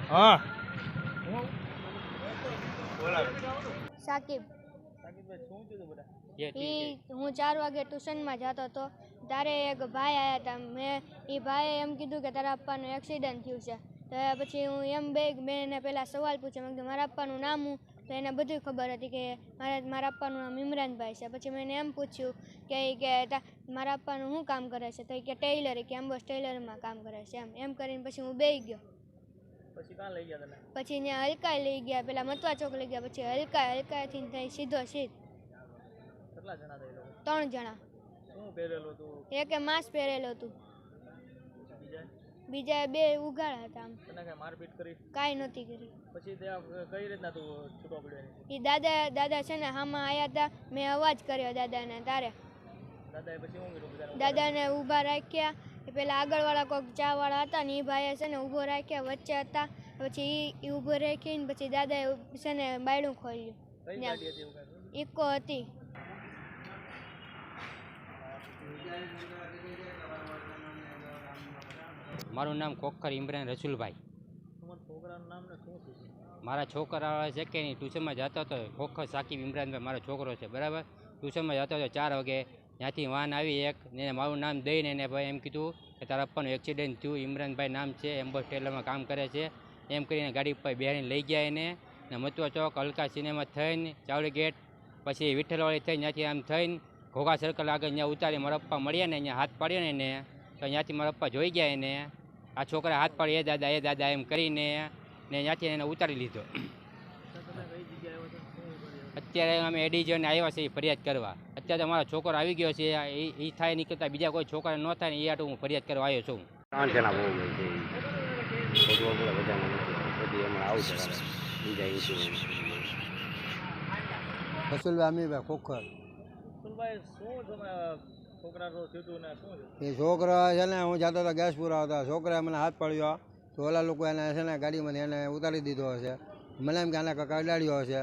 હા સાકિબ હું 4 વાગે ટ્યુશનમાં જતો હતો ત્યારે એક ભાઈ આવ્યા હતા. એ ભાઈએ એમ કીધું કે તારા પપ્પાનું એક્સિડન્ટ થયું છે. તો પછી હું એમ મેં એને પહેલાં સવાલ પૂછ્યો. મેં કીધું મારા પપ્પાનું નામ હું? તો એને બધું ખબર હતી કે મારા પપ્પાનું નામ ઇમરાનભાઈ છે. પછી મેં એને એમ પૂછ્યું કે મારા પપ્પાનું શું કામ કરે છે? તો કે ટેલર, કે એમ્બોસ ટેલરમાં કામ કરે છે. એમ કરીને પછી હું બેસી ગયો. પછી ક્યાં લઈ ગયા તમે? પછી ત્યાં હલકાઈ લઈ ગયા, પેલા મતવા ચોક લઈ ગયા, પછી હલકાઈથી થઈ સીધો સીધ. કેટલા જણા હતા એ લોકો? 3 જણા. શું પહેરેલું હતું? એકે માસ્ક પહેરેલું હતું, બીજા 2 ઉઘાડા હતા. આમ તને કઈ મારપીટ કરી? કાંઈ નહોતી કરી. પછી કઈ રીતના તું છૂટો પડ્યો? એ દાદા છે ને હામાં આવ્યા હતા, મેં અવાજ કર્યો દાદાને. તારે દાદાએ પછી શું કર્યું? દાદાને ઊભા રાખ્યા. પેલા આગળવાળા કોઈક ચાવાળા હતા ને એ ભાઈએ છે ને ઊભો રાખ્યા, વચ્ચે હતા. પછી એ ઊભો રાખીને પછી દાદાએ છે ને બાયણું ખોલ્યું. ઇકો હતી. મારું નામ ખોખર ઇમરાન રસુલભાઈ. છોકરાનું નામ ને શું છે? મારા છોકરા છે કે નહીં, ટ્યુશનમાં જતો હતો. ખોખર સાકિબ ઇમરાનભાઈ મારો છોકરો છે, બરાબર. ટ્યુશનમાં જતો હતો 4 વાગે. ત્યાંથી વાન આવી એક ને મારું નામ દઈને એને ભાઈ એમ કીધું કે તારા પપ્પાનું એક્સિડન્ટ થયું, ઇમરાનભાઈ નામ છે, એમ્બોસ ટેલરમાં કામ કરે છે. એમ કરીને ગાડી પર બેહાડીને લઈ ગયા એને. ને મતવા ચોક, અલકા સિનેમા થઈને, ચાવડી ગેટ, પછી વિઠ્ઠલવાળી થઈને, ત્યાંથી આમ થઈને ઘોઘા સર્કલ આગળ ત્યાં ઉતારી મારા પપ્પા મળ્યા ને અહીંયા હાથ પાડ્યો ને એને. તો ત્યાંથી મારા પપ્પા જોઈ ગયા એને. આ છોકરા હાથ પાડી એ દાદા એમ કરીને ને ત્યાંથી એને ઉતારી લીધો. અત્યારે અમે એડિજન આવ્યા છે ફરિયાદ કરવા. અત્યારે તો મારો છોકરો આવી ગયો છે. એ થાય નીકળતા બીજા કોઈ છોકરા ન થાય ને એ આટલું હું ફરિયાદ કરવા આવ્યો છું. 3 જણા બહુ ગઈ છે. રસુલભાઈ અમીરભાઈ ખોખર. એ છોકરા છે ને, હું જતો હતો ગેસ પૂરા હતા, છોકરાએ મને હાથ પડ્યો. તો ઓલા લોકો એને છે ને ગાડીમાં એને ઉતારી દીધો હશે. મને એમ કે આને કડાડ્યો હશે.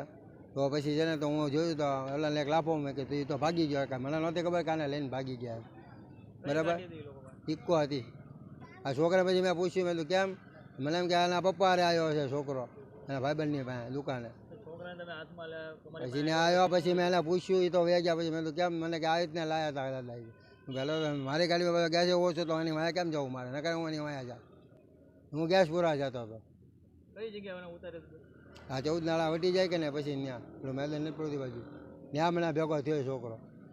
તો પછી છે ને તો હું જોયું તો ઓલાને એક લાફો મેં કે તું તો ભાગી ગયો. કાંઈ મને નહોતી ખબર કે આને લઈને ભાગી ગયા. બરાબર, ઇક્કો હતી. આ છોકરા પછી મેં પૂછ્યું, મેં તું કેમ? મને એમ કે આના પપ્પા હારે આવ્યો છે છોકરો, એના ભાઈબંધની પાસે દુકાને. પછી ને આવ્યો, પછી મેં એને પૂછ્યું, એ તો વે ગયા. પછી મેં તો કેમ? મને કે આ રીતને લાયા હતા દાદા. પેલો મારી ગાડીમાં ગેસ એવો છે તો એની વાયા કેમ જવું મારે? નકર હું એની વાયા જા. હું ગેસ પૂરા જતો હતો. કઈ જગ્યાએ ઉતારે? આ 14 નાળા વટી જાય કે ને પછી ત્યાં પેલું મેદાન નથી પડતી બાજુ, ત્યાં મને ભેગો થયો છોકરો.